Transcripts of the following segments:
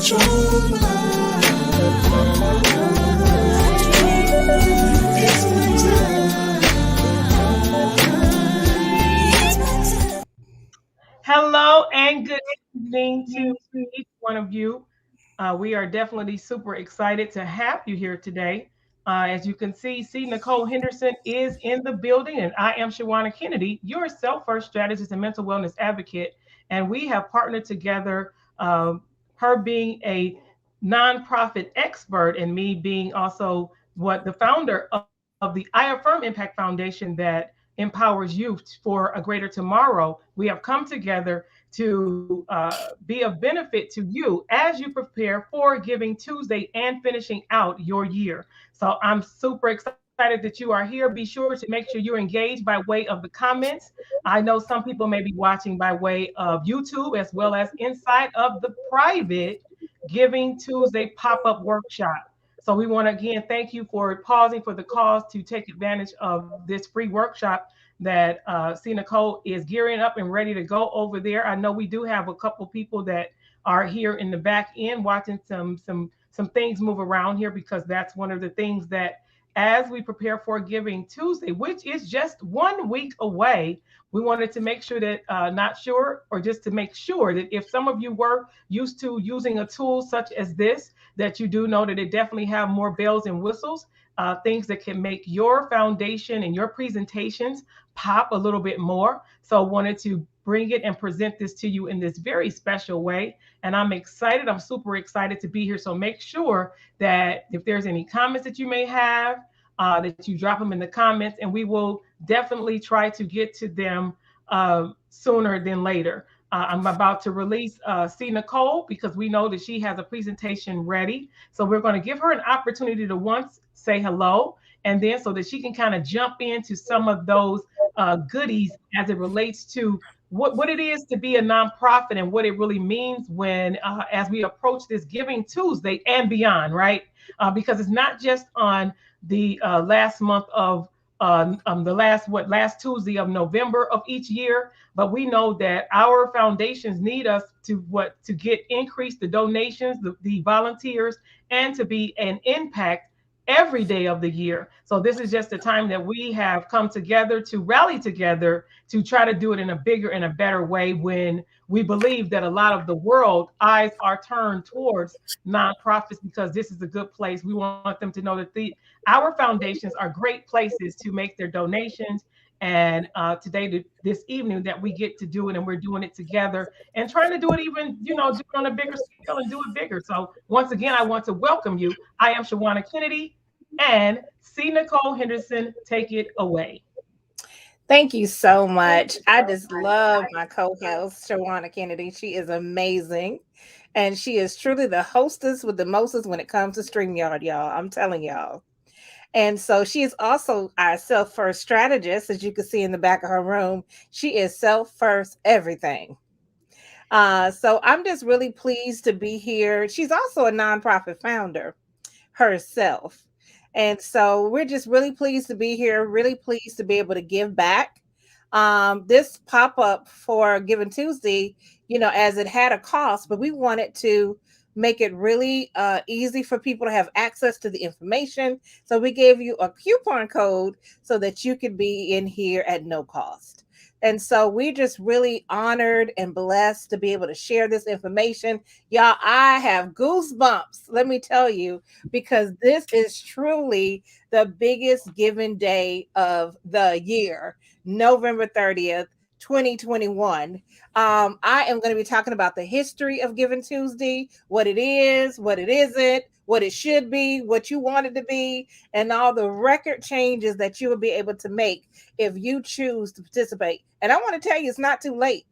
Hello and good evening to each one of you. We are definitely super excited to have you here today. As you can see Nicole Henderson is in the building, and I am Shawanna Kennedy, your self-first strategist and mental wellness advocate. And we have partnered together, her being a nonprofit expert, and me being also the founder of the I Affirm Impact Foundation that empowers youth for a greater tomorrow. We have come together to be of benefit to you as you prepare for Giving Tuesday and finishing out your year. So I'm super excited that you are here. Be sure to make sure you're engaged by way of the comments. I know some people may be watching by way of YouTube as well as inside of the private Giving Tuesday pop-up workshop. So we want to again thank you for pausing for the cause to take advantage of this free workshop that Nicole is gearing up and ready to go over there. I know we do have a couple people that are here in the back end watching some things move around here, because that's one of the things that as we prepare for Giving Tuesday, which is just 1 week away, we wanted to make sure that not sure, or just to make sure that if some of you were used to using a tool such as this, that you do know that it definitely have more bells and whistles, things that can make your foundation and your presentations pop a little bit more. So wanted to bring it and present this to you in this very special way. And I'm excited. I'm super excited to be here. So make sure that if there's any comments that you may have, that you drop them in the comments, and we will definitely try to get to them sooner than later. I'm about to release Nicole, because we know that she has a presentation ready. So we're going to give her an opportunity to once say hello, and then so that she can kind of jump into some of those goodies as it relates to what it is to be a nonprofit and what it really means when as we approach this Giving Tuesday and beyond, right? Because it's not just on the last month of the last Tuesday of November of each year, but we know that our foundations need us to get increase the donations, the volunteers, and to be an impact every day of the year. So this is just a time that we have come together to rally together to try to do it in a bigger and a better way, when we believe that a lot of the world eyes are turned towards nonprofits, because this is a good place. We want them to know that our foundations are great places to make their donations. And this evening that we get to do it, and we're doing it together and trying to do it even, do it on a bigger scale and do it bigger. So once again, I want to welcome you. I am Shawanna Kennedy, and Nicole Henderson, take it away. Thank you so much. I just love my co-host, Shawanna Kennedy. She is amazing. And she is truly the hostess with the mostest when it comes to StreamYard, y'all. I'm telling y'all. And so she is also our self-first strategist, as you can see in the back of her room. She is self-first everything. So I'm just really pleased to be here. She's also a nonprofit founder herself. And so we're just really pleased to be here, really pleased to be able to give back. This pop-up for Giving Tuesday, as it had a cost, but we wanted to make it really easy for people to have access to the information. So we gave you a coupon code so that you could be in here at no cost. And so we're just really honored and blessed to be able to share this information. Y'all, I have goosebumps, let me tell you, because this is truly the biggest giving day of the year, November 30th, 2021. I am going to be talking about the history of Giving Tuesday, what it is, what it isn't, what it should be, what you want it to be, and all the record changes that you will be able to make if you choose to participate. And I want to tell you, it's not too late.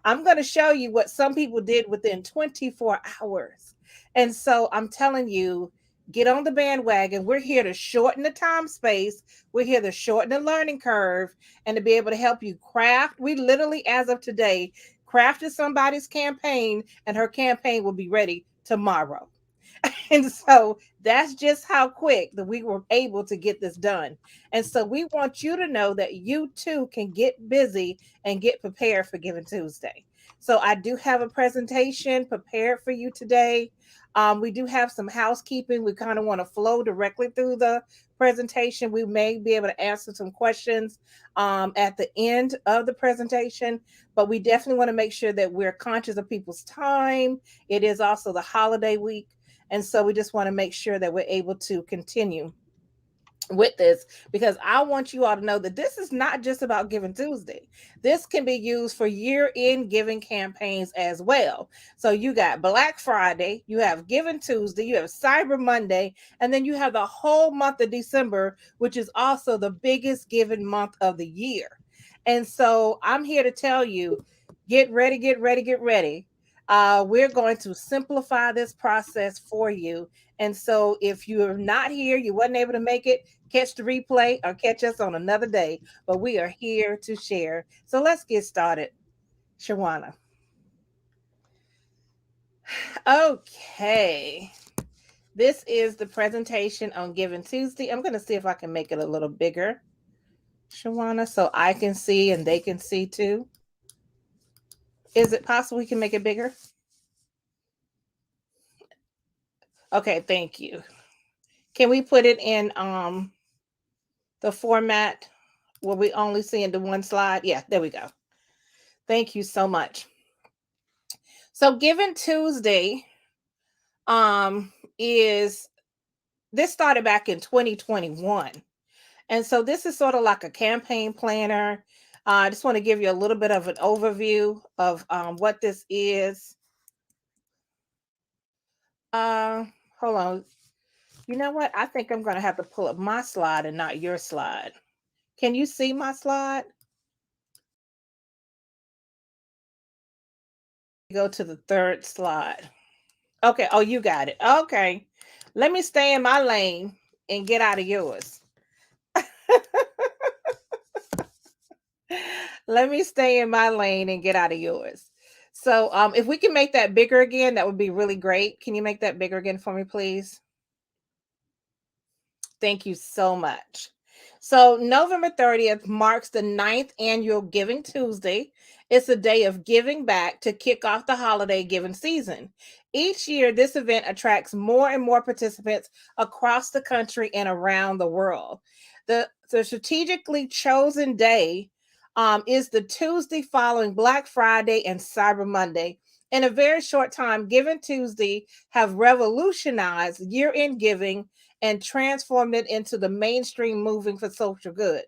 I'm going to show you what some people did within 24 hours. And so I'm telling you, get on the bandwagon. We're here to shorten the time space. We're here to shorten the learning curve and to be able to help you craft. We literally, as of today, crafted somebody's campaign, and her campaign will be ready tomorrow. And so that's just how quick that we were able to get this done. And so we want you to know that you too can get busy and get prepared for Giving Tuesday. So I do have a presentation prepared for you today. We do have some housekeeping. We kind of want to flow directly through the presentation. We may be able to answer some questions at the end of the presentation, but we definitely want to make sure that we're conscious of people's time. It is also the holiday week. And so we just want to make sure that we're able to continue with this, because I want you all to know that this is not just about Giving Tuesday. This can be used for year-end giving campaigns as well. So you got Black Friday, you have Giving Tuesday, you have Cyber Monday, and then you have the whole month of December, which is also the biggest giving month of the year. And so I'm here to tell you, get ready, get ready, get ready. We're going to simplify this process for you. And so if you're not here, you wasn't able to make it, catch the replay or catch us on another day. But we are here to share. So let's get started. Shawanna. Okay. This is the presentation on Giving Tuesday. I'm going to see if I can make it a little bigger, Shawanna, so I can see and they can see too. Is it possible we can make it bigger? Okay, thank you. Can we put it in the format where we only see into one slide? Yeah, there we go. Thank you so much. So Giving Tuesday is this started back in 2021. And so this is sort of like a campaign planner. I just want to give you a little bit of an overview of what this is. Uh, Hold on. You know what? I think I'm going to have to pull up my slide and not your slide. Can you see my slide? Go to the third slide. Okay. Oh, you got it. Okay. Let me stay in my lane and get out of yours. Let me stay in my lane and get out of yours. So if we can make that bigger again, that would be really great. Can you make that bigger again for me, please? Thank you so much. So November 30th marks the ninth annual Giving Tuesday. It's a day of giving back to kick off the holiday giving season. Each year, this event attracts more and more participants across the country and around the world. The strategically chosen day is the Tuesday following Black Friday and Cyber Monday. In a very short time, Giving Tuesday have revolutionized year-end giving and transformed it into the mainstream moving for social good.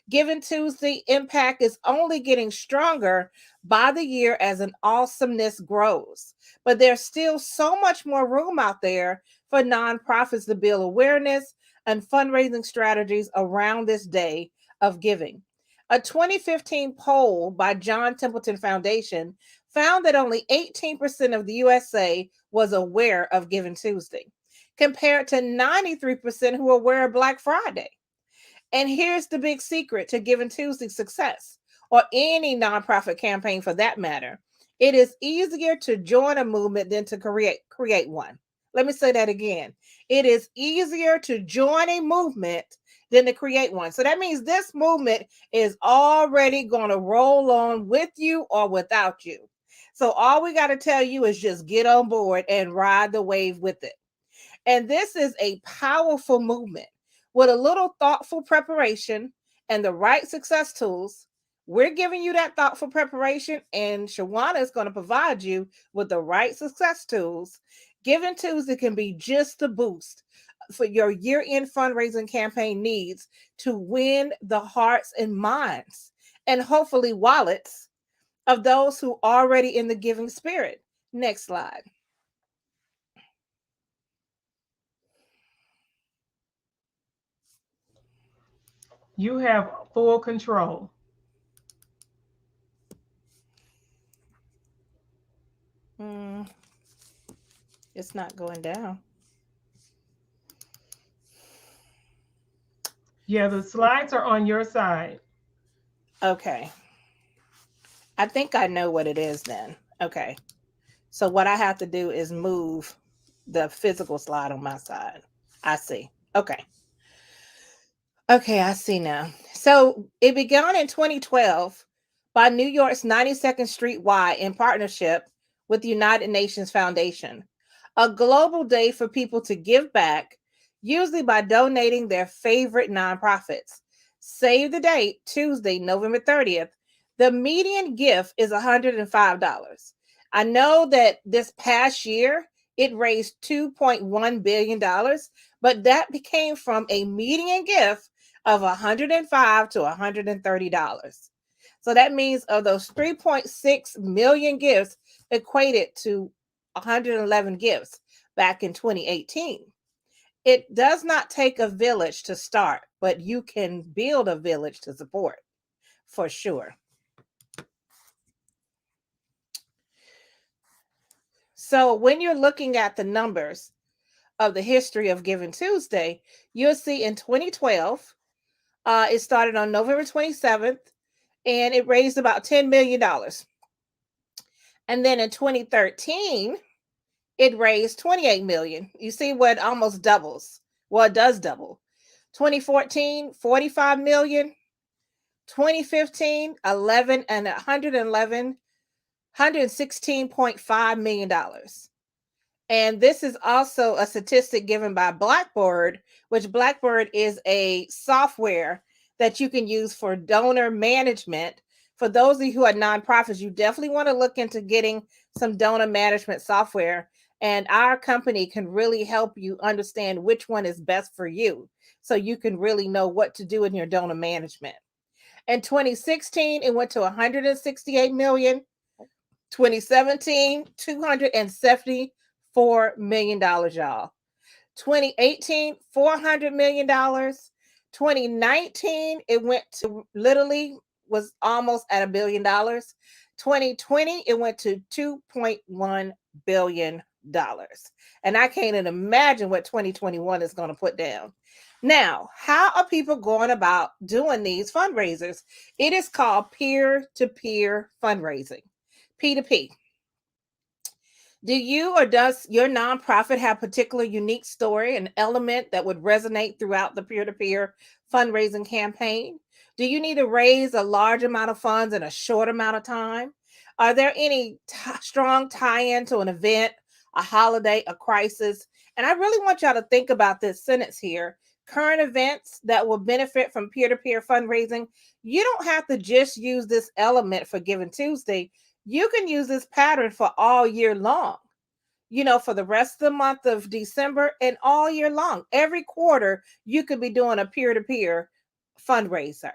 Giving Tuesday impact is only getting stronger by the year as an awesomeness grows. But there's still so much more room out there for nonprofits to build awareness and fundraising strategies around this day of giving. A 2015 poll by John Templeton Foundation found that only 18% of the USA was aware of Giving Tuesday, compared to 93% who were aware of Black Friday. And here's the big secret to Giving Tuesday's success, or any nonprofit campaign for that matter. It is easier to join a movement than to create one. Let me say that again. It is easier to join a movement than to create one. So that means this movement is already going to roll on with you or without you. So all we got to tell you is just get on board and ride the wave with it. And this is a powerful movement. With a little thoughtful preparation and the right success tools, we're giving you that thoughtful preparation, and Shawanna is going to provide you with the right success tools. Giving Tuesday can be just the boost for your year-end fundraising campaign needs to win the hearts and minds, and hopefully wallets, of those who are already in the giving spirit. Next slide. You have full control. Mm, it's not going down. Yeah, the slides are on your side. Okay. I think I know what it is then. Okay. So what I have to do is move the physical slide on my side. I see. Okay. Okay, I see now. So it began in 2012, by New York's 92nd Street Y in partnership with the United Nations Foundation, a global day for people to give back, usually by donating their favorite nonprofits. Save the date, Tuesday, November 30th. The median gift is $105. I know that this past year it raised $2.1 billion, but that came from a median gift of $105 to $130. So that means of those 3.6 million gifts equated to 111 gifts back in 2018. It does not take a village to start, but you can build a village to support for sure. So when you're looking at the numbers of the history of Giving Tuesday, you'll see in 2012, it started on November 27th and it raised about $10 million. And then in 2013, it raised 28 million. You see what almost doubles. Well, it does double. 2014, 45 million. 2015, 11 and 111, $116.5 million. And this is also a statistic given by Blackboard, which Blackboard is a software that you can use for donor management. For those of you who are nonprofits, you definitely want to look into getting some donor management software. And our company can really help you understand which one is best for you so you can really know what to do in your donor management. In 2016, it went to 168 million. 2017, $274 million, y'all. 2018, $400 million. 2019, it went to literally was almost at $1 billion. 2020, it went to $2.1 billion. And I can't even imagine what 2021 is going to put down. Now, how are people going about doing these fundraisers? It is called peer-to-peer fundraising, P2P. Do you or does your nonprofit have a particular unique story, an element that would resonate throughout the peer-to-peer fundraising campaign? Do you need to raise a large amount of funds in a short amount of time? Are there any strong tie-in to an event, a holiday, a crisis? And I really want y'all to think about this sentence here. Current events that will benefit from peer-to-peer fundraising. You don't have to just use this element for Giving Tuesday. You can use this pattern for all year long, for the rest of the month of December and all year long. Every quarter, you could be doing a peer-to-peer fundraiser.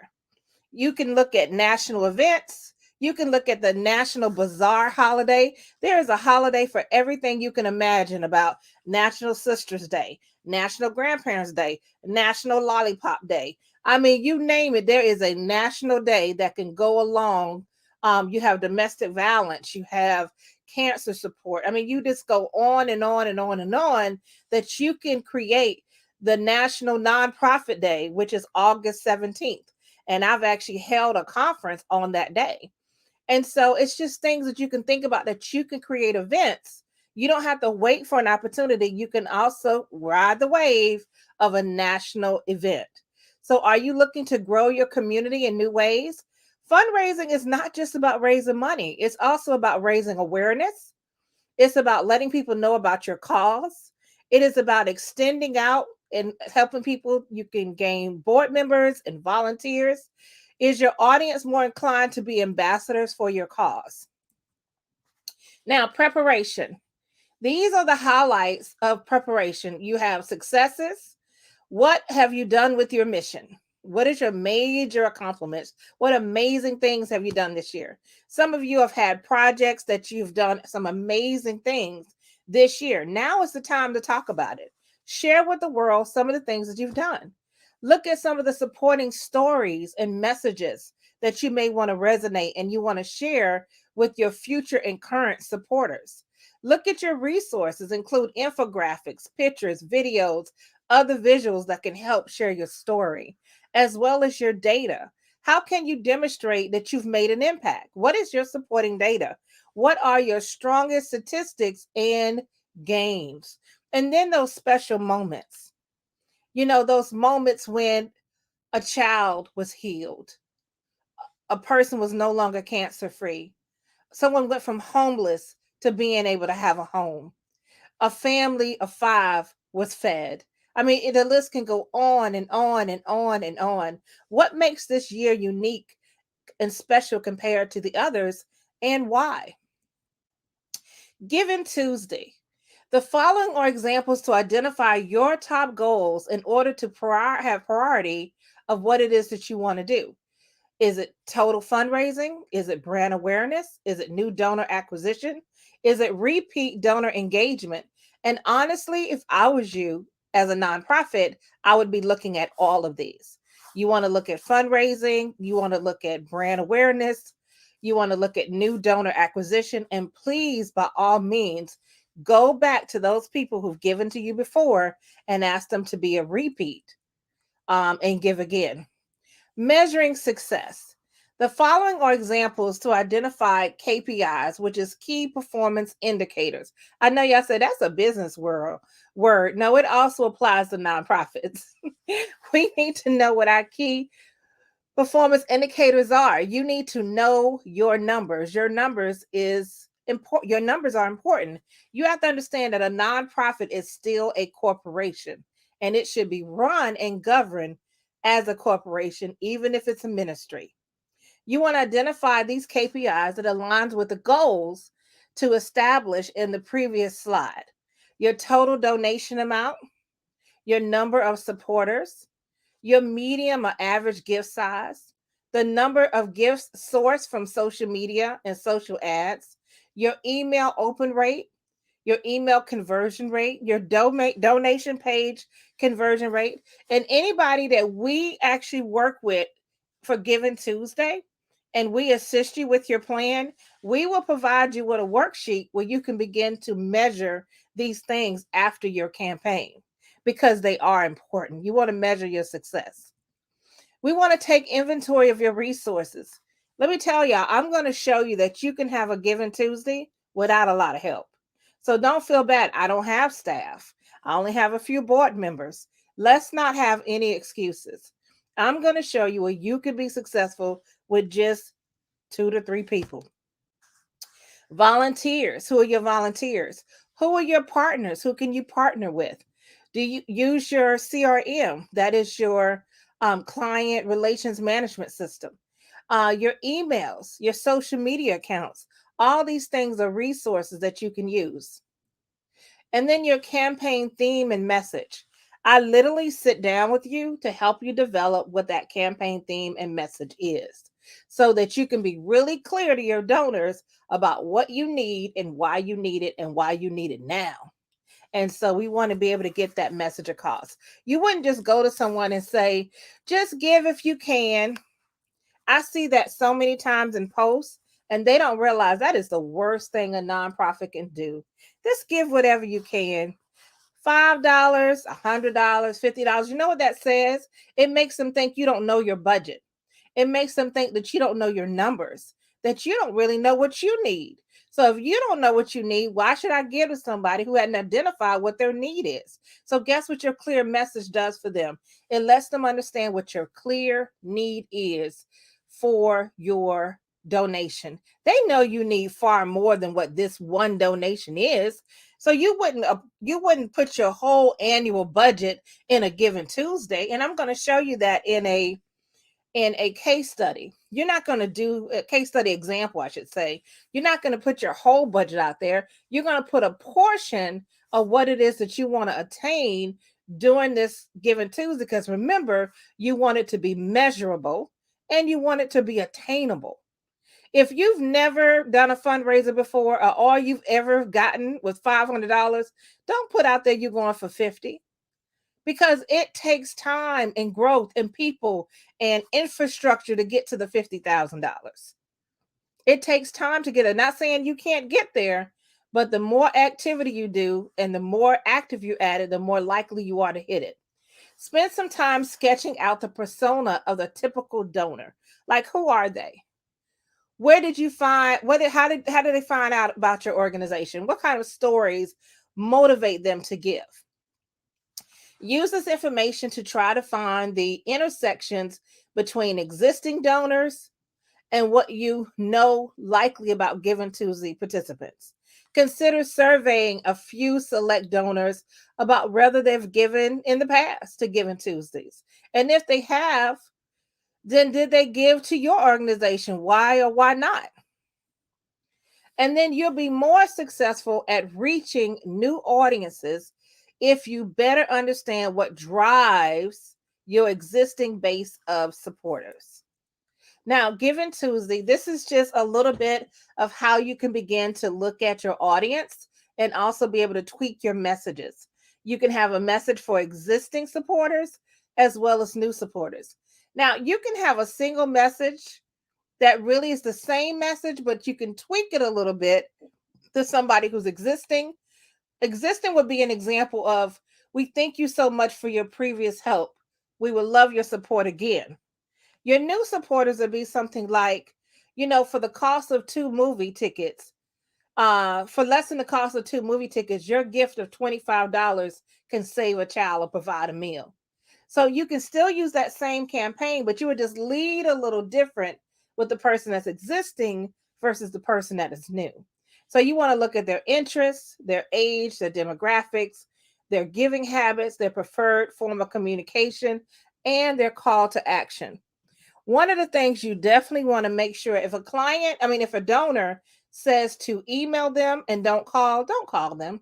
You can look at national events. You can look at the National Bazaar holiday. There is a holiday for everything you can imagine about National Sisters Day, National Grandparents Day, National Lollipop Day. I mean, you name it, there is a national day that can go along. You have domestic violence, you have cancer support. I mean, you just go on and on and on and on that you can create the National Nonprofit Day, which is August 17th. And I've actually held a conference on that day. And so it's just things that you can think about that you can create events. You don't have to wait for an opportunity. You can also ride the wave of a national event. So are you looking to grow your community in new ways? Fundraising is not just about raising money. It's also about raising awareness. It's about letting people know about your cause. It is about extending out and helping people. You can gain board members and volunteers. Is your audience more inclined to be ambassadors for your cause? Now, preparation. These are the highlights of preparation. You have successes. What have you done with your mission? What is your major accomplishments? What amazing things have you done this year? Some of you have had projects that you've done some amazing things this year. Now is the time to talk about it. Share with the world some of the things that you've done. Look at some of the supporting stories and messages that you may want to resonate and you want to share with your future and current supporters. Look at your resources, include infographics, pictures, videos, other visuals that can help share your story, as well as your data. How can you demonstrate that you've made an impact? What is your supporting data? What are your strongest statistics and gains? And then those special moments, those moments when a child was healed, a person was no longer cancer free. Someone went from homeless to being able to have a home. A family of 5 was fed. I mean, the list can go on and on and on and on. What makes this year unique and special compared to the others, and why? Giving Tuesday. The following are examples to identify your top goals in order to have priority of what it is that you want to do. Is it total fundraising? Is it brand awareness? Is it new donor acquisition? Is it repeat donor engagement? And honestly, if I was you as a nonprofit, I would be looking at all of these. You want to look at fundraising, you want to look at brand awareness, you want to look at new donor acquisition, and please, by all means, go back to those people who've given to you before and ask them to be a repeat and give again. Measuring success. The following are examples to identify KPIs, which is key performance indicators. I know y'all said that's a business word. No, it also applies to nonprofits. We need to know what our key performance indicators are. You need to know your numbers. Your numbers is important. Your numbers are important. You have to understand that a nonprofit is still a corporation, and it should be run and governed as a corporation, even if it's a ministry. You want to identify these KPIs that aligns with the goals to establish in the previous slide. Your total donation amount, your number of supporters, your medium or average gift size, the number of gifts sourced from social media and social ads, your email open rate, your email conversion rate, your donation page conversion rate, and anybody that we actually work with for Giving Tuesday and we assist you with your plan, we will provide you with a worksheet where you can begin to measure these things after your campaign because they are important. You want to measure your success. We want to take inventory of your resources. Let me tell y'all, I'm going to show you that you can have a Giving Tuesday without a lot of help. So don't feel bad. I don't have staff. I only have a few board members. Let's not have any excuses. I'm going to show you where you can be successful with just 2 to 3 people. Volunteers. Who are your volunteers? Who are your partners? Who can you partner with? Do you use your CRM? That is your client relations management system. Your emails, your social media accounts. All these things are resources that you can use. And then your campaign theme and message. I literally sit down with you to help you develop what that campaign theme and message is so that you can be really clear to your donors about what you need and why you need it and why you need it now. And so we want to be able to get that message across. You wouldn't just go to someone and say, just give if you can. I see that so many times in posts, and they don't realize that is the worst thing a nonprofit can do. Just give whatever you can. $5, $100, $50. You know what that says? It makes them think you don't know your budget. It makes them think that you don't know your numbers, that you don't really know what you need. So if you don't know what you need, why should I give to somebody who hadn't identified what their need is? So guess what your clear message does for them? It lets them understand what your clear need is for your donation. They know you need far more than what this one donation is. So you wouldn't put your whole annual budget in a Giving Tuesday. And I'm going to show you that in a case study. You're not going to do a case study example, I should say. You're not going to put your whole budget out there. You're going to put a portion of what it is that you want to attain during this Giving Tuesday. Because remember, you want it to be measurable and you want it to be attainable. If you've never done a fundraiser before, or all you've ever gotten was $500, don't put out there you're going for 50, because it takes time and growth and people and infrastructure to get to the $50,000. It takes time to get it. Not saying you can't get there, but the more activity you do and the more active you add it, the more likely you are to hit it. Spend some time sketching out the persona of the typical donor. Like, who are they? Where did you find how did they find out about your organization? What kind of stories motivate them to give? Use this information to try to find the intersections between existing donors and what you know likely about Giving Tuesday participants. Consider surveying a few select donors about whether they've given in the past to Giving Tuesdays. And if they have, then did they give to your organization? Why or why not? And then you'll be more successful at reaching new audiences if you better understand what drives your existing base of supporters. Now, Giving Tuesday, this is just a little bit of how you can begin to look at your audience and also be able to tweak your messages. You can have a message for existing supporters as well as new supporters. Now, you can have a single message that really is the same message, but you can tweak it a little bit to somebody who's existing. Existing would be an example of, we thank you so much for your previous help. We would love your support again. Your new supporters would be something like, for the cost of two movie tickets, for less than the cost of two movie tickets, your gift of $25 can save a child or provide a meal. So you can still use that same campaign, but you would just lead a little different with the person that's existing versus the person that is new. So you want to look at their interests, their age, their demographics, their giving habits, their preferred form of communication, and their call to action. One of the things you definitely want to make sure, if a donor says to email them and don't call them.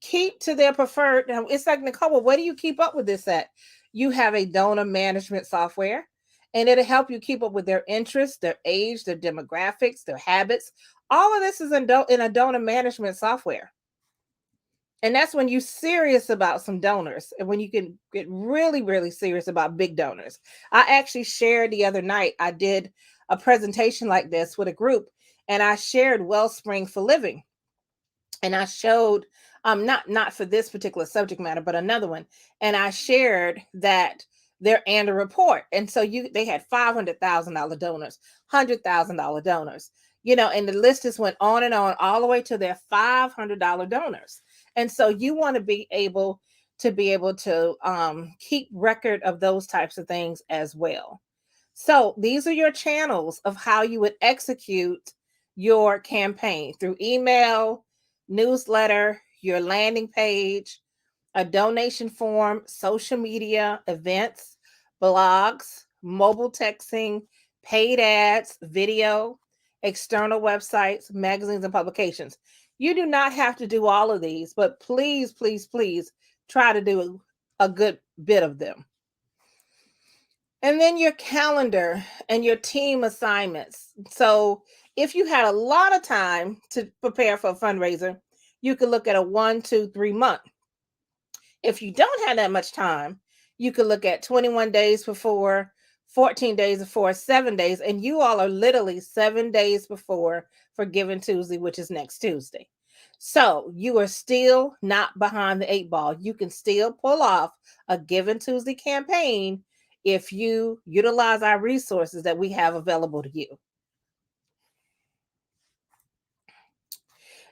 Keep to their preferred. Now, it's like, Nicole, well, where do you keep up with this at? You have a donor management software, and it'll help you keep up with their interests, their age, their demographics, their habits. All of this is in a donor management software. And that's when you're serious about some donors and when you can get really, really serious about big donors. I actually shared the other night, I did a presentation like this with a group, and I shared Wellspring for Living. And I showed, not for this particular subject matter, but another one. And I shared that they're and a report. And so they had $500,000 donors, $100,000 donors, and the list just went on and on all the way to their $500 donors. And so you want to be able to keep record of those types of things as well. So these are your channels of how you would execute your campaign: through email, newsletter, your landing page, a donation form, social media, events, blogs, mobile texting, paid ads, video, external websites, magazines, and publications. You do not have to do all of these, but please, please, please try to do a good bit of them. And then your calendar and your team assignments. So if you had a lot of time to prepare for a fundraiser, you could look at a 1, 2, 3 month. If you don't have that much time, you could look at 21 days before, 14 days before, 7 days, and you all are literally 7 days before for Giving Tuesday, which is next Tuesday. So you are still not behind the 8 ball. You can still pull off a Giving Tuesday campaign if you utilize our resources that we have available to you.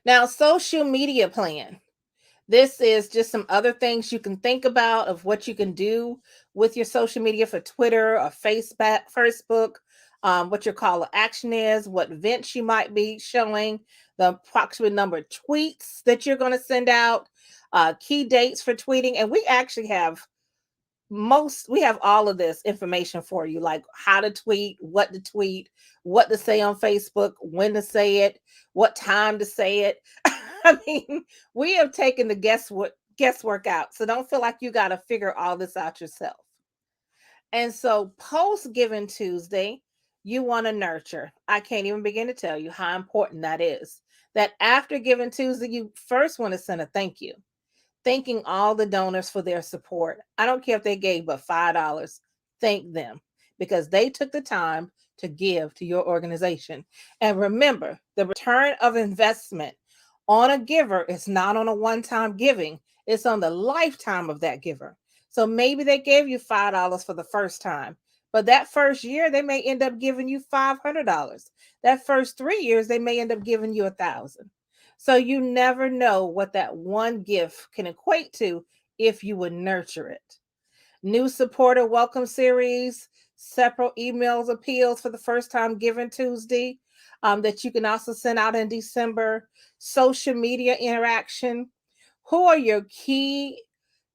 Now, social media plan. This is just some other things you can think about of what you can do with your social media for Twitter or Facebook, what your call to action is, what events you might be showing, the approximate number of tweets that you're going to send out, key dates for tweeting. And we actually have all of this information for you, like how to tweet, what to say on Facebook, when to say it, what time to say it. I mean, we have taken the guesswork out. So don't feel like you got to figure all this out yourself. And so post Giving Tuesday, you want to nurture. I can't even begin to tell you how important that is. That after Giving Tuesday, you first want to send a thank you, thanking all the donors for their support. I don't care if they gave but $5. Thank them because they took the time to give to your organization. And remember, the return of investment on a giver is not on a one-time giving. It's on the lifetime of that giver. So maybe they gave you $5 for the first time, but that first year they may end up giving you $500. That first 3 years they may end up giving you $1,000. So you never know what that one gift can equate to if you would nurture it. New supporter welcome series, separate emails appeals for the first time Giving Tuesday that you can also send out in December, social media interaction. Who are your key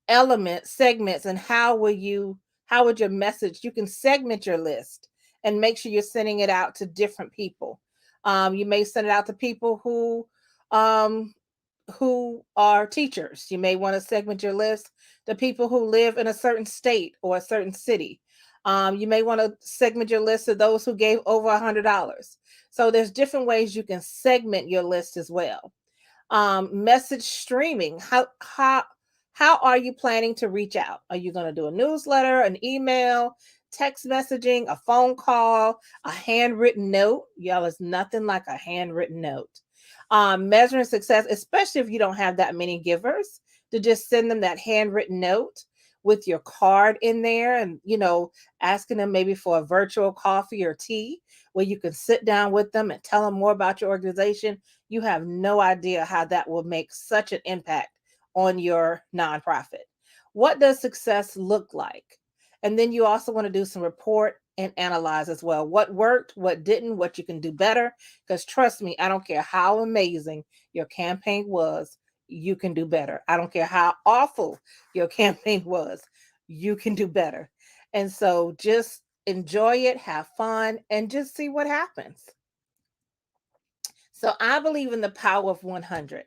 elements, segments, and how would your message? You can segment your list and make sure you're sending it out to different people. You may send it out to people um, who are teachers. You may want to segment your list to people who live in a certain state or a certain city. You may want to segment your list to those who gave over $100. So there's different ways you can segment your list as well. Message streaming. How are you planning to reach out? Are you going to do a newsletter, an email, text messaging, a phone call, a handwritten note? Y'all, is nothing like a handwritten note. Measuring success, especially if you don't have that many givers, to just send them that handwritten note with your card in there, and asking them maybe for a virtual coffee or tea where you can sit down with them and tell them more about your organization. You have no idea how that will make such an impact on your nonprofit. What does success look like? And then you also want to do some report and analyze as well. What worked, what didn't, what you can do better. Because trust me, I don't care how amazing your campaign was, you can do better. I don't care how awful your campaign was, you can do better. And so just enjoy it, have fun, and just see what happens. So I believe in the power of 100.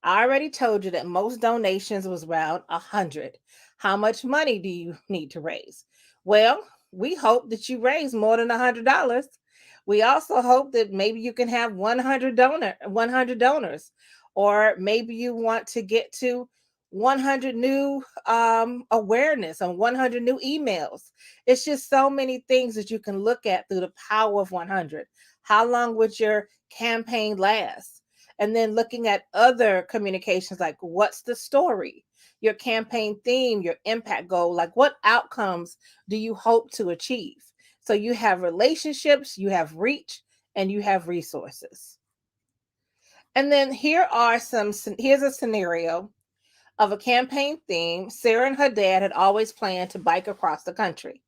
I already told you that most donations was around 100. How much money do you need to raise? Well, we hope that you raise more than $100. We also hope that maybe you can have 100 donors, or maybe you want to get to 100 new awareness and 100 new emails. It's just so many things that you can look at through the power of 100. How long would your campaign last? And then looking at other communications, like what's the story, your campaign theme, your impact goal, like what outcomes do you hope to achieve? So you have relationships, you have reach, and you have resources. And then here's a scenario of a campaign theme. Sarah and her dad had always planned to bike across the country.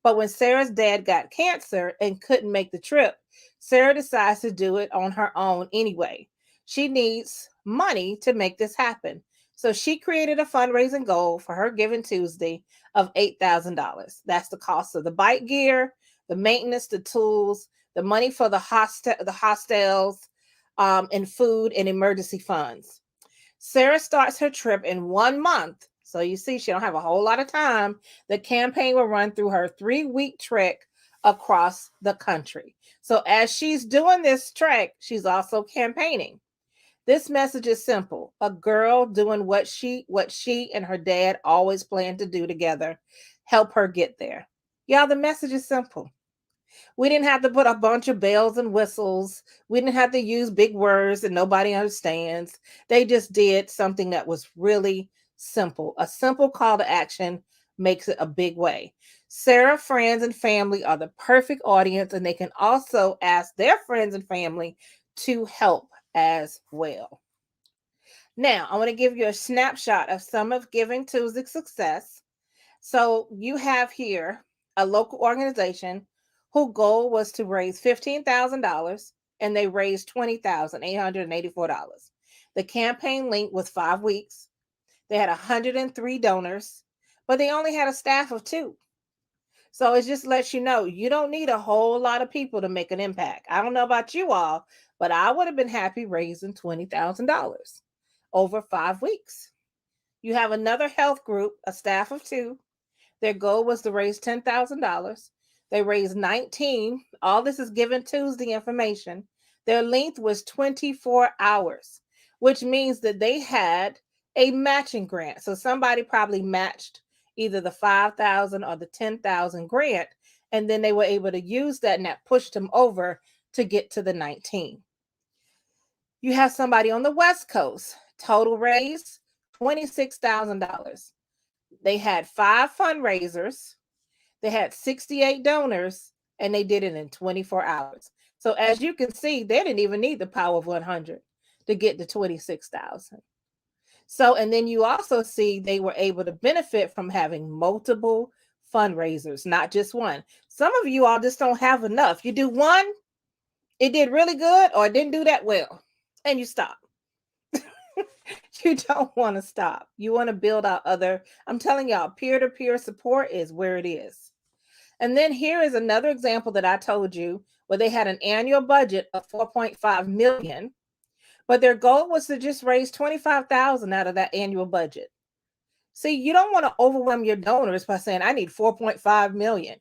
But when Sarah's dad got cancer and couldn't make the trip, Sarah decides to do it on her own anyway. She needs money to make this happen. So she created a fundraising goal for her Giving Tuesday of $8,000. That's the cost of the bike gear, the maintenance, the tools, the money for the hostels, and food and emergency funds. Sarah starts her trip in 1 month. So you see, she don't have a whole lot of time. The campaign will run through her 3-week trek across the country. So as she's doing this trek, she's also campaigning. This message is simple. A girl doing what she and her dad always planned to do together. Help her get there. Y'all, the message is simple. We didn't have to put a bunch of bells and whistles. We didn't have to use big words that nobody understands. They just did something that was really simple. A simple call to action makes it a big way. Sarah, friends, and family are the perfect audience, and they can also ask their friends and family to help as well. Now, I want to give you a snapshot of some of Giving Tuesday's success. So you have here a local organization whose goal was to raise $15,000, and they raised $20,884. The campaign length was 5 weeks. They had 103 donors, but they only had a staff of 2. So it just lets you know you don't need a whole lot of people to make an impact. I don't know about you all, but I would have been happy raising $20,000 over 5 weeks. You have another health group, a staff of 2. Their goal was to raise $10,000. They raised 19. All this is Giving Tuesday information. Their length was 24 hours, which means that they had a matching grant. So somebody probably matched either the 5,000 or the 10,000 grant, and then they were able to use that, and that pushed them over to get to the 19. You have somebody on the West Coast, total raise $26,000. They had 5 fundraisers, they had 68 donors, and they did it in 24 hours. So as you can see, they didn't even need the power of 100 to get to 26,000. So, and then you also see they were able to benefit from having multiple fundraisers, not just one. Some of you all just don't have enough. You do one, it did really good, or it didn't do that well, and you stop. You don't want to stop. You want to build out other, I'm telling y'all, peer-to-peer support is where it is. And then here is another example that I told you where they had an annual budget of 4.5 million, but their goal was to just raise 25,000 out of that annual budget. See, you don't want to overwhelm your donors by saying I need 4.5 million.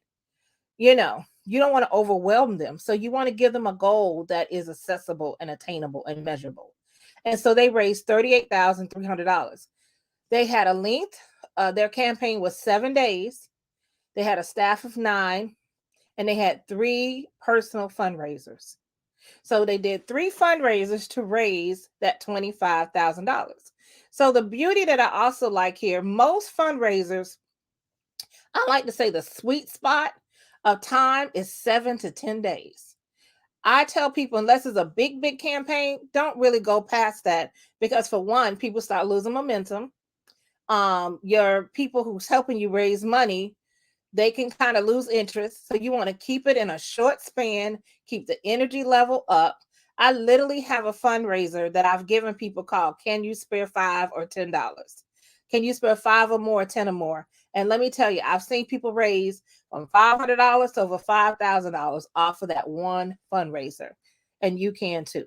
You know, you don't want to overwhelm them. So you want to give them a goal that is accessible and attainable and measurable. And so they raised $38,300. They had a length, their campaign was 7 days. They had a staff of 9, and they had 3 personal fundraisers. So they did 3 fundraisers to raise that $25,000. So the beauty that I also like here, most fundraisers, I like to say the sweet spot of time is 7 to 10 days. I tell people, unless it's a big, big campaign, don't really go past that because for one, people start losing momentum. Your people who's helping you raise money, they can kind of lose interest. So you want to keep it in a short span, keep the energy level up. I literally have a fundraiser that I've given people called Can You Spare $5 or $10? Can you spare 5 or more, 10 or more? And let me tell you, I've seen people raise from $500 to over $5,000 off of that one fundraiser. And you can too.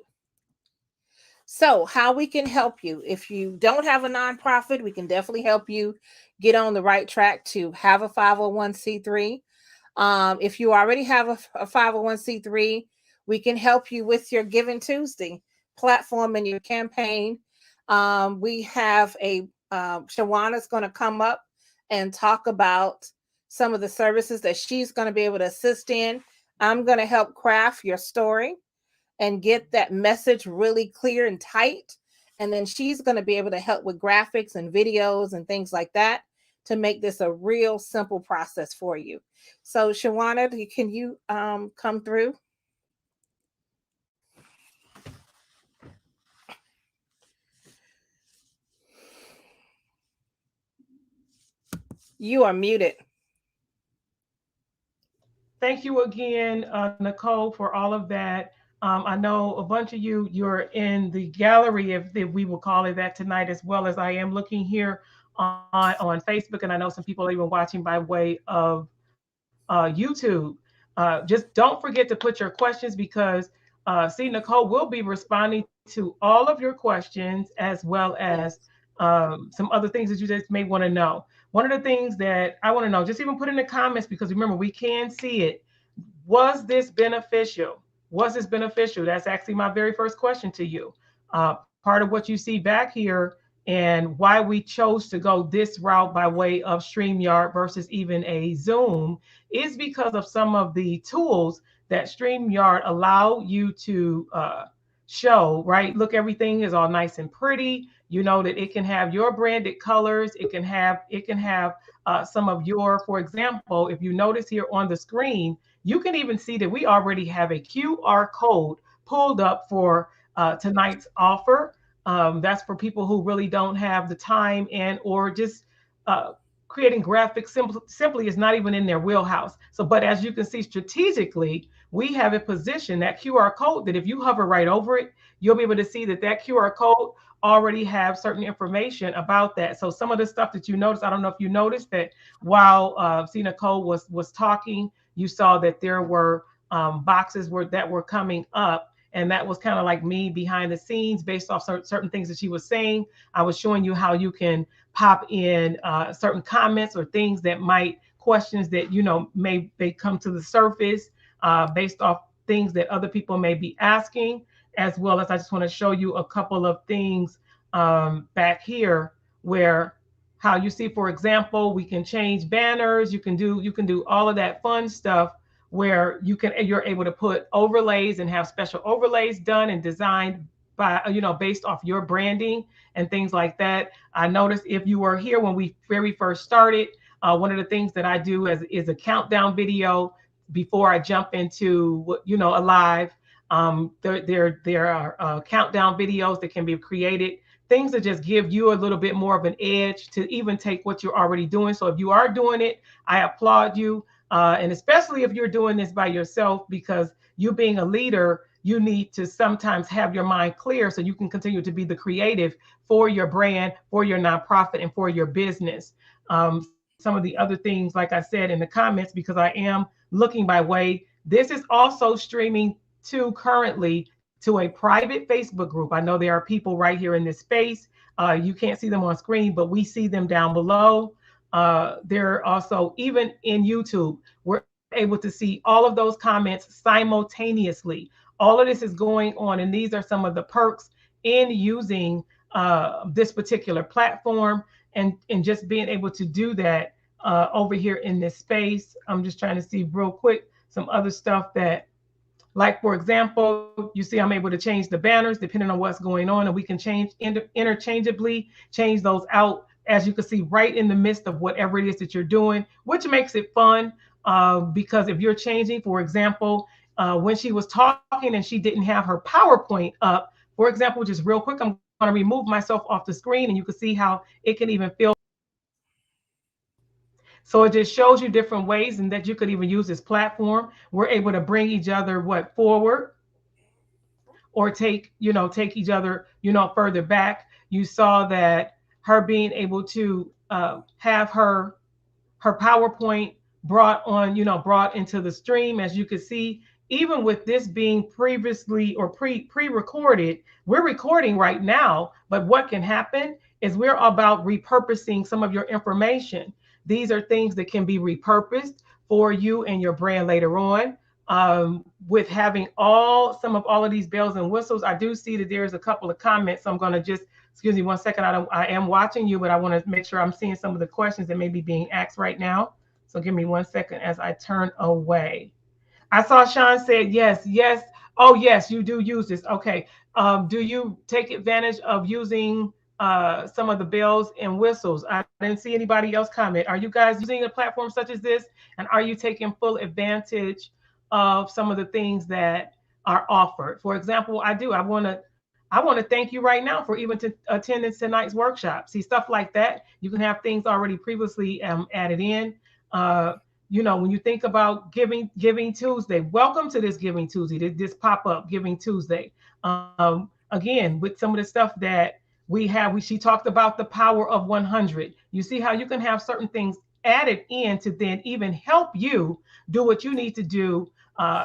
So, how we can help you. If you don't have a nonprofit, we can definitely help you get on the right track to have a 501c3. If you already have a 501c3, we can help you with your Giving Tuesday platform and your campaign. We have a Shawanna's going to come up and talk about some of the services that she's going to be able to assist in. I'm going to help craft your story and get that message really clear and tight. And then she's going to be able to help with graphics and videos and things like that to make this a real simple process for you. So, Shawanna, can you come through? You are muted. Thank you again, Nicole, for all of that. I know a bunch of you, you're in the gallery, if we will call it that tonight, as well as I am looking here on Facebook. And I know some people are even watching by way of YouTube. Just don't forget to put your questions because Nicole will be responding to all of your questions as well as Yes. some other things that you just may want to know. One of the things that I want to know, just even put in the comments because remember, we can see it. Was this beneficial? Was this beneficial? That's actually my very first question to you. Part of what you see back here and why we chose to go this route by way of StreamYard versus even a Zoom is because of some of the tools that StreamYard allow you to show, right? Look, everything is all nice and pretty. You know that it can have your branded colors. It can have some of your, for example, if you notice here on the screen, you can even see that we already have a QR code pulled up for tonight's offer. That's for people who really don't have the time and or just uh, creating graphics simply is not even in their wheelhouse. So, but as you can see strategically, we have a position that QR code that if you hover right over it, you'll be able to see that that QR code already have certain information about that. So some of the stuff that you noticed, I don't know if you noticed that while Nicole was talking, you saw that there were that were coming up. And that was kind of like me behind the scenes based off certain things that she was saying. I was showing you how you can pop in certain comments or things that might questions that may come to the surface based off things that other people may be asking, as well as I just want to show you a couple of things back here where how you see, for example, we can change banners. You can do all of that fun stuff where you're able to put overlays and have special overlays done and designed by based off your branding and things like that. I noticed if you were here when we very first started, one of the things that I do is a countdown video before I jump into a live. There are countdown videos that can be created things that just give you a little bit more of an edge to even take what you're already doing. So if you are doing it, I applaud you. And especially if you're doing this by yourself, because you being a leader, you need to sometimes have your mind clear so you can continue to be the creative for your brand, for your nonprofit, and for your business. Some of the other things, like I said in the comments, because I am looking by way, this is also streaming to currently to a private Facebook group. I know there are people right here in this space. You can't see them on screen, but we see them down below. They're also, even in YouTube, we're able to see all of those comments simultaneously. All of this is going on, and these are some of the perks in using this particular platform, and just being able to do that over here in this space. I'm just trying to see real quick some other stuff that, like for example, you see I'm able to change the banners depending on what's going on, and we can change interchangeably, change those out, as you can see, right in the midst of whatever it is that you're doing, which makes it fun. Because if you're changing, for example, when she was talking and she didn't have her PowerPoint up, for example, just real quick, I'm going to remove myself off the screen, and you can see how it can even feel. So it just shows you different ways and that you could even use this platform. We're able to bring each other what forward, or take each other further back. You saw that her being able to have her PowerPoint brought into the stream, as you can see. Even with this being previously or pre-recorded, we're recording right now, but what can happen is we're about repurposing some of your information. These are things that can be repurposed for you and your brand later on. With having some of all of these bells and whistles, I do see that there's a couple of comments. So I'm going to just, excuse me one second. I am watching you, but I want to make sure I'm seeing some of the questions that may be being asked right now. So give me one second as I turn away. I saw Sean said yes, yes. Oh yes, you do use this. Okay. Do you take advantage of using some of the bells and whistles? I didn't see anybody else comment. Are you guys using a platform such as this, and are you taking full advantage of some of the things that are offered? For example, I do. I want to thank you right now for even attending tonight's workshop. See, stuff like that. You can have things already previously added in. Uh, when you think about Giving Tuesday, welcome to this Giving Tuesday, this pop-up Giving Tuesday. Again, with some of the stuff that we have, she talked about the power of 100. You see how you can have certain things added in to then even help you do what you need to do,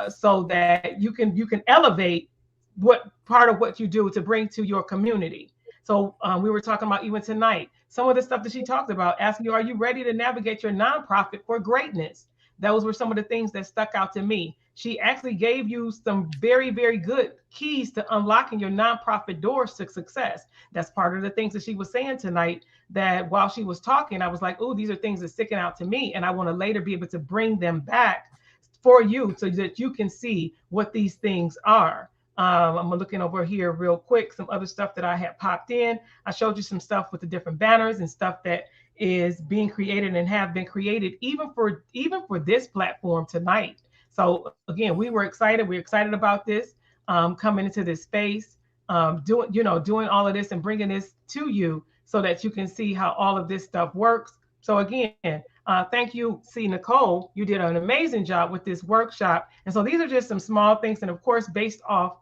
so that you can elevate what part of what you do to bring to your community. So we were talking about even tonight, some of the stuff that she talked about, asking you, are you ready to navigate your nonprofit for greatness? Those were some of the things that stuck out to me. She actually gave you some very, very good keys to unlocking your nonprofit doors to success. That's part of the things that she was saying tonight, that while she was talking, I was like, oh, these are things that sticking out to me. And I want to later be able to bring them back for you so that you can see what these things are. I'm looking over here real quick, some other stuff that I had popped in. I showed you some stuff with the different banners and stuff that is being created and have been created even for this platform tonight. So again, we were excited. We're excited about this, coming into this space, doing all of this and bringing this to you so that you can see how all of this stuff works. So again, thank you, Nicole. You did an amazing job with this workshop. And so these are just some small things, and of course, based off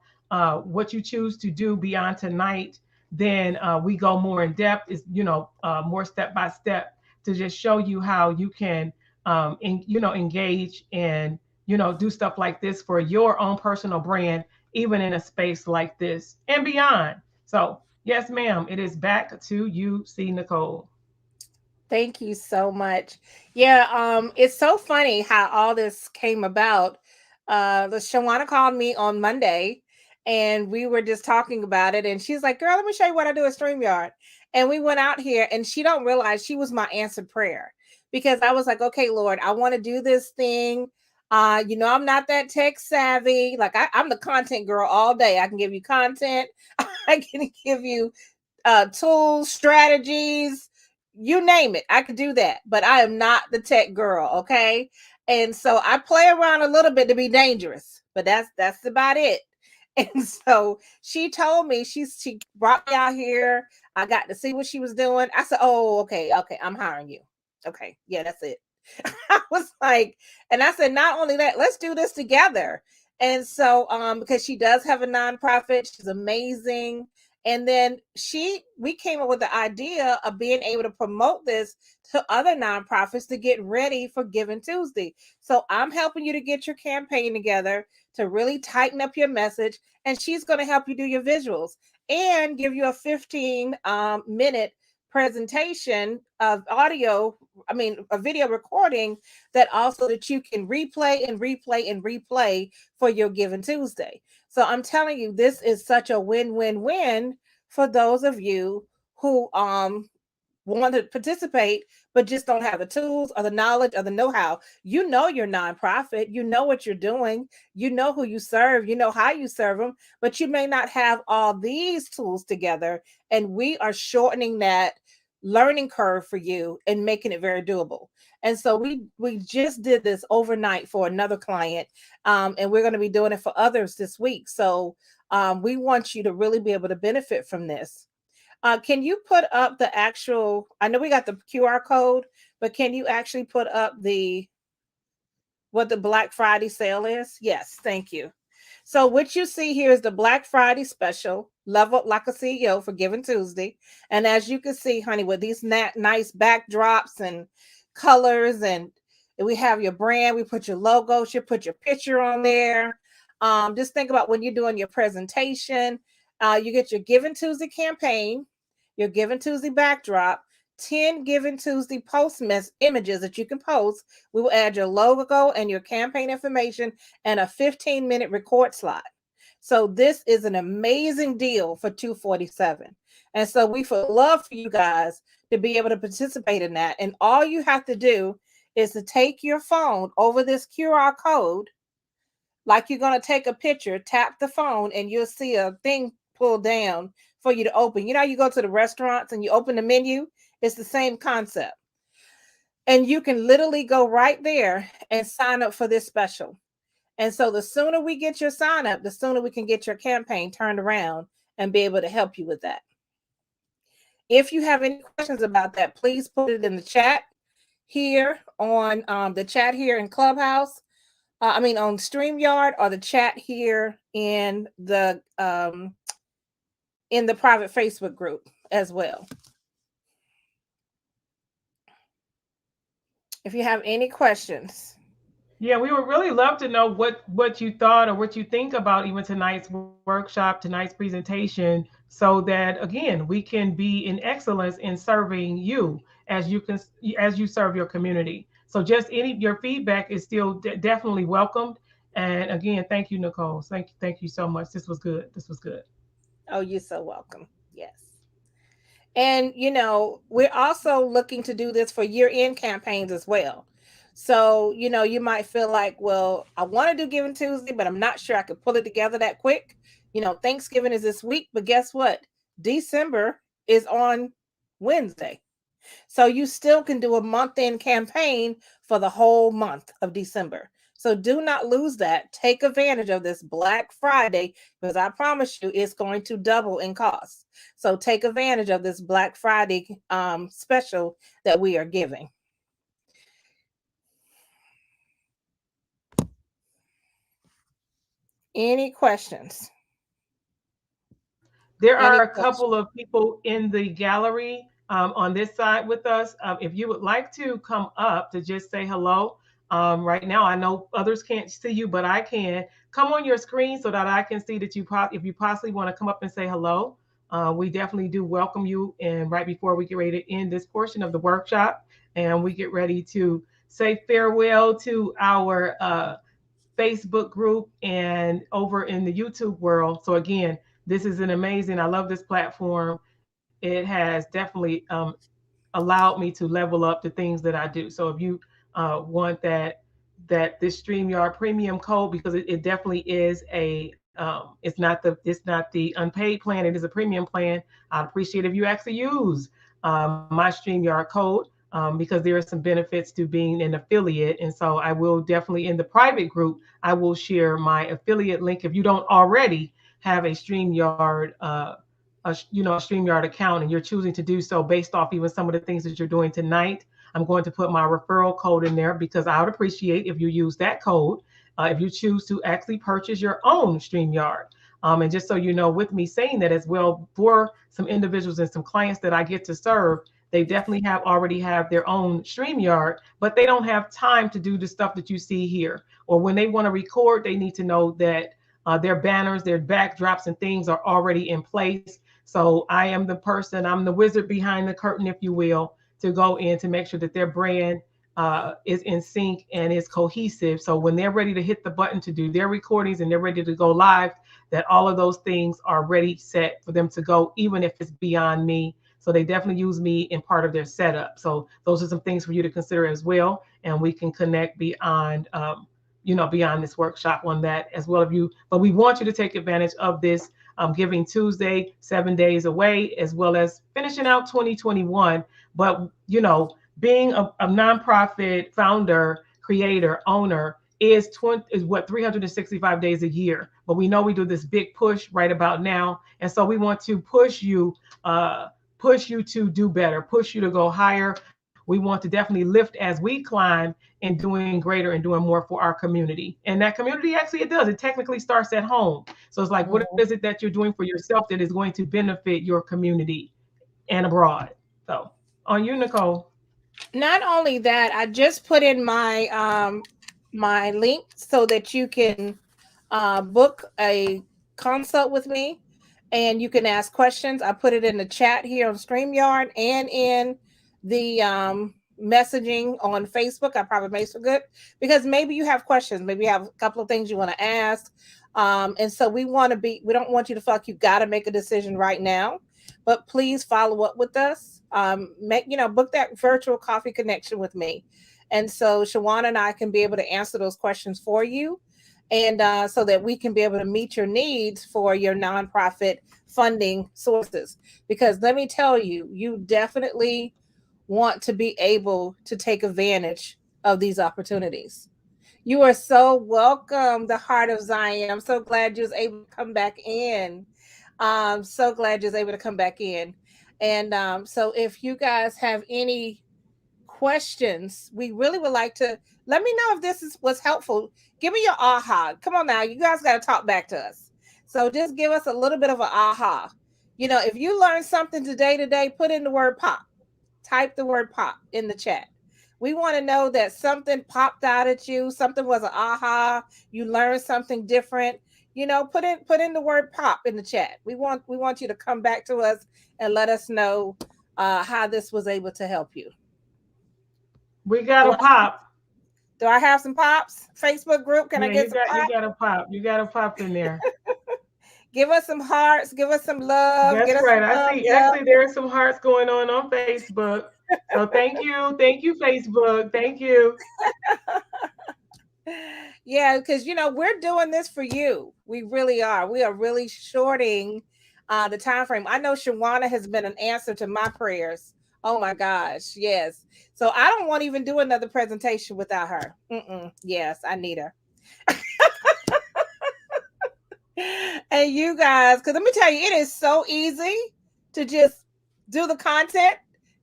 what you choose to do beyond tonight, then we go more in depth, is more step by step, to just show you how you can engage and do stuff like this for your own personal brand, even in a space like this and beyond. So yes, ma'am, it is back to you, Nicole. Thank you so much. Yeah, it's so funny how all this came about. The Shawanna called me on Monday and we were just talking about it. And she's like, girl, let me show you what I do at StreamYard. And we went out here, and she don't realize she was my answered prayer, because I was like, okay, Lord, I want to do this thing. I'm not that tech savvy. Like I'm the content girl all day. I can give you content. I can give you tools, strategies, you name it. I could do that, but I am not the tech girl. Okay. And so I play around a little bit to be dangerous, but that's about it. And so she told me, she brought me out here. I got to see what she was doing. I said, "Oh, okay, okay, I'm hiring you." Okay, yeah, that's it. I was like, and I said, not only that, let's do this together. And so, because she does have a nonprofit, she's amazing. And then we came up with the idea of being able to promote this to other nonprofits to get ready for Giving Tuesday. So I'm helping you to get your campaign together, to really tighten up your message, and she's going to help you do your visuals and give you a 15 minute presentation of audio, I mean a video recording, that also that you can replay and replay and replay for your Giving Tuesday. So I'm telling you, this is such a win-win-win for those of you who want to participate but just don't have the tools or the knowledge or the know-how. You know your nonprofit, you know what you're doing, you know who you serve, you know how you serve them, but you may not have all these tools together, and we are shortening that learning curve for you and making it very doable. And so we just did this overnight for another client, and we're going to be doing it for others this week. So we want you to really be able to benefit from this. Can you put up the actual? I know we got the QR code, but can you actually put up the what the Black Friday sale is? Yes, thank you. So what you see here is the Black Friday special, Level Up Like a CEO for Giving Tuesday. And as you can see, honey, with these nice backdrops and colors, and we have your brand, we put your logo, you put your picture on there. Just think about when you're doing your presentation, you get your Giving Tuesday campaign, your Giving Tuesday backdrop, 10 Giving Tuesday post images that you can post. We will add your logo and your campaign information and a 15-minute record slot. So this is an amazing deal for 247. And so we would love for you guys to be able to participate in that. And all you have to do is to take your phone over this QR code, like you're going to take a picture, tap the phone, and you'll see a thing pull down for you to open. You know, you go to the restaurants and you open the menu, it's the same concept. And you can literally go right there and sign up for this special. And so the sooner we get your sign up, the sooner we can get your campaign turned around and be able to help you with that. If you have any questions about that, please put it in the chat here on the chat here in Clubhouse. On StreamYard, or the chat here in the private Facebook group as well. If you have any questions. Yeah, we would really love to know what you thought or what you think about even tonight's workshop, tonight's presentation, so that again we can be in excellence in serving you as you serve your community. So just any your feedback is still definitely welcomed. And again, thank you, Nicole. Thank you so much. This was good. This was good. Oh, you're so welcome. Yes. And, we're also looking to do this for year end campaigns as well. So, you might feel like, well, I want to do Giving Tuesday, but I'm not sure I could pull it together that quick. Thanksgiving is this week, but guess what? December is on Wednesday. So you still can do a month end campaign for the whole month of December. So do not lose that. Take advantage of this Black Friday, because I promise you it's going to double in cost. So take advantage of this Black Friday special that we are giving. Any questions? There Any are a questions? couple of people in the gallery on this side with us. If you would like to come up to just say hello, right now I know others can't see you, but I can. Come on your screen so that I can see that if you possibly want to come up and say hello. We definitely do welcome you. And right before we get ready to end this portion of the workshop, and we get ready to say farewell to our Facebook group and over in the YouTube world. So again, this is an amazing. I love this platform. It has definitely allowed me to level up the things that I do. So if you want this StreamYard premium code, because it definitely is it's not the unpaid plan. It is a premium plan. I'd appreciate if you actually use my StreamYard code. Because there are some benefits to being an affiliate. And so I will definitely in the private group, I will share my affiliate link if you don't already have a StreamYard a StreamYard account and you're choosing to do so based off even some of the things that you're doing tonight, I'm going to put my referral code in there because I would appreciate if you use that code if you choose to actually purchase your own StreamYard. And just so you know, with me saying that as well, for some individuals and some clients that I get to serve, they definitely have already have their own StreamYard, but they don't have time to do the stuff that you see here. Or when they want to record, they need to know that their banners, their backdrops, and things are already in place. So I am the person, I'm the wizard behind the curtain, if you will, to go in to make sure that their brand is in sync and is cohesive. So when they're ready to hit the button to do their recordings and they're ready to go live, that all of those things are ready, set for them to go, even if it's beyond me. So they definitely use me in part of their setup. So those are some things for you to consider as well. And we can connect beyond, beyond this workshop on that as well. If you, but we want you to take advantage of this Giving Tuesday, 7 days away, as well as finishing out 2021. But being a nonprofit founder, creator, owner is what 365 days a year. But we know we do this big push right about now, and so we want to push you to do better, push you to go higher. We want to definitely lift as we climb and doing greater and doing more for our community. And that community actually it does. It technically starts at home. So it's like, what is it that you're doing for yourself that is going to benefit your community and abroad? So on you, Nicole. Not only that, I just put in my link so that you can book a consult with me and you can ask questions. I put it in the chat here on StreamYard and in the messaging on Facebook. I probably made some good because maybe you have questions, maybe you have a couple of things you want to ask. And so we don't want you to feel like you got to make a decision right now, but please follow up with us. Book that virtual coffee connection with me. And so Shawanna and I can be able to answer those questions for you. And so that we can be able to meet your needs for your nonprofit funding sources. Because let me tell you, you definitely want to be able to take advantage of these opportunities. You are so welcome, the Heart of Zion. I'm so glad you was able to come back in. So glad you was able to come back in. And so if you guys have any questions, we really would like to let me know if was helpful. Give me your aha. Come on now, you guys got to talk back to us. So just give us a little bit of an aha. If you learned something today, put in the word pop. Type the word pop in the chat. We want to know that something popped out at you, something was an aha, you learned something different. Put in the word pop in the chat. We want you to come back to us and let us know how this was able to help you. We got a pop. Do I have some pops? Facebook group, can I get some pop? You got a pop. You got a pop in there. Give us some hearts. Give us some love. That's right. I see. Actually, there are some hearts going on Facebook. So thank you. Thank you, Facebook. Thank you. Yeah, because we're doing this for you. We really are. We are really shorting the time frame. I know Shawanna has been an answer to my prayers. Oh my gosh, yes. So I don't want to even do another presentation without her. Yes, I need her. And you guys, because let me tell you, it is so easy to just do the content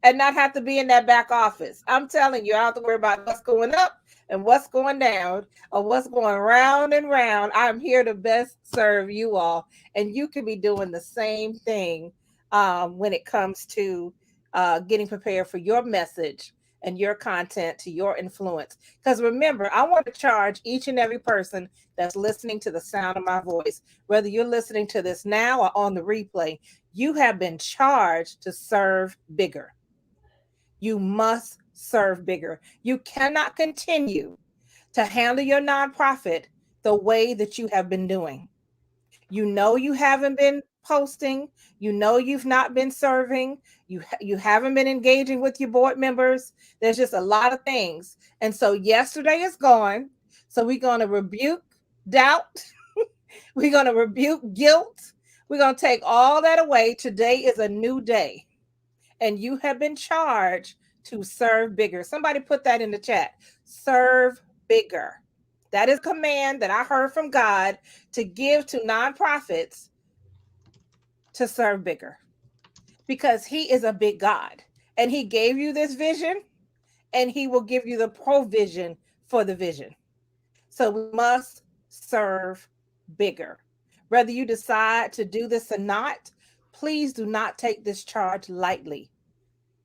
and not have to be in that back office. I'm telling you, I don't have to worry about what's going up and what's going down or what's going round and round. I'm here to best serve you all. And you can be doing the same thing when it comes to getting prepared for your message and your content to your influence. Because remember, I want to charge each and every person that's listening to the sound of my voice, whether you're listening to this now or on the replay, you have been charged to serve bigger. You must serve bigger. You cannot continue to handle your nonprofit the way that you have been doing. You haven't been posting. You've not been serving. You haven't been engaging with your board members. There's just a lot of things. And so yesterday is gone. So we're going to rebuke doubt. We're going to rebuke guilt. We're going to take all that away. Today is a new day. And you have been charged to serve bigger. Somebody put that in the chat. Serve bigger. That is a command that I heard from God to give to nonprofits to serve bigger, because he is a big God and he gave you this vision and he will give you the provision for the vision. So we must serve bigger. Whether you decide to do this or not, please do not take this charge lightly.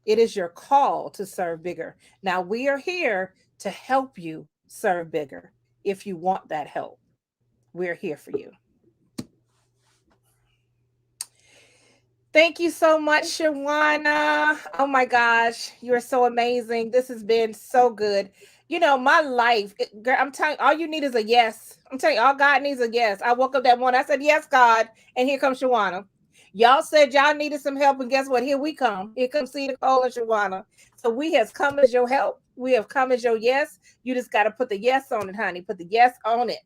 It is your call to serve bigger. Now, we are here to help you serve bigger. If you want that help, we're here for you. Thank you so much, Shawanna. Oh my gosh, you are so amazing. This has been so good. You know, my life, girl, I'm telling you, all you need is a yes. I'm telling you, all God needs a yes. I woke up that morning, I said, yes, God. And here comes Shawanna. Y'all said y'all needed some help, and guess what? Here we come. Here comes C. Nicole and Shawanna. So we has come as your help. We have come as your yes. You just got to put the yes on it, honey. Put the yes on it.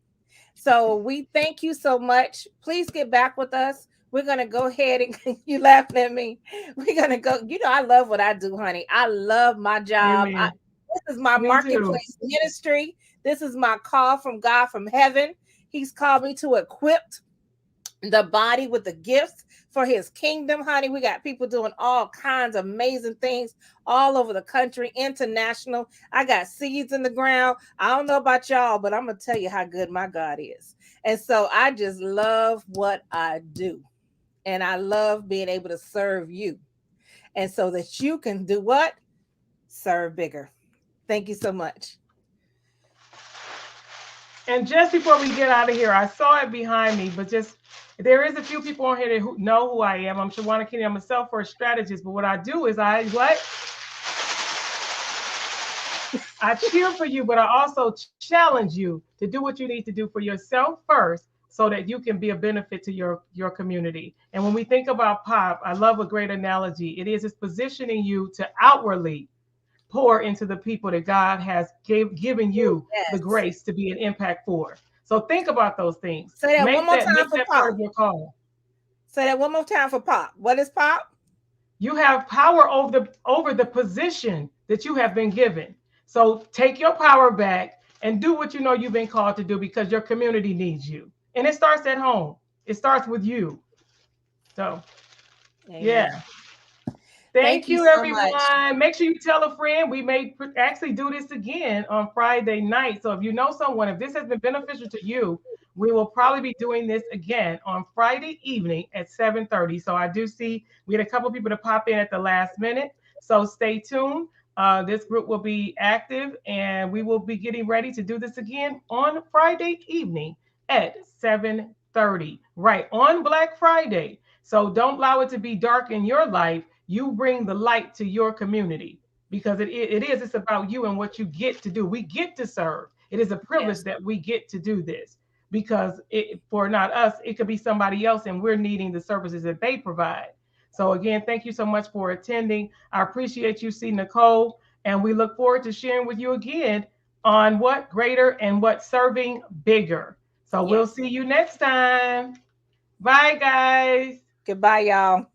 So we thank you so much. Please get back with us. We're gonna go ahead and you laughing at me. We're gonna go. You know, I love what I do, honey. I love my job. Amen. This is my Me too. marketplace ministry. This is my call from God from heaven. He's called me to equip the body with the gifts for his kingdom, honey. We got people doing all kinds of amazing things all over the country, international. I got seeds in the ground. I don't know about y'all, but I'm gonna tell you how good my God is. And so I just love what I do. And I love being able to serve you. And so that you can do what? Serve bigger. Thank you so much. And just before we get out of here, I saw it behind me, but just there is a few people on here that who know who I am. I'm Shawanna Kennedy. I'm a self-first strategist, but what I do is I cheer for you, but I also challenge you to do what you need to do for yourself first so that you can be a benefit to your community. And when we think about pop, I love a great analogy. It's positioning you to outwardly pour into the people that God has given you the Yes. grace to be an impact for. So think about those things. Say that one more time Make for that part Pop. of your call. Say that one more time for Pop. What is Pop? You have power over the position that you have been given. So take your power back and do what you know you've been called to do because your community needs you. And it starts at home. It starts with you. So, Amen. yeah. Thank Thank you you, so much. everyone. Make sure you tell a friend. We may actually do this again on Friday night. So if you know someone, if this has been beneficial to you, we will probably be doing this again on Friday evening at 7:30. So I do see we had a couple people to pop in at the last minute. So stay tuned. This group will be active and we will be getting ready to do this again on Friday evening at 7:30. Right on Black Friday. So don't allow it to be dark in your life. You bring the light to your community because it's about you and what you get to do. We get to serve. It is a privilege Yes. that we get to do this because for not us, it could be somebody else and we're needing the services that they provide. So again, thank you so much for attending. I appreciate you, C. Nicole, and we look forward to sharing with you again on what greater and what serving bigger. So we'll Yes. see you next time. Bye, guys. Goodbye, y'all.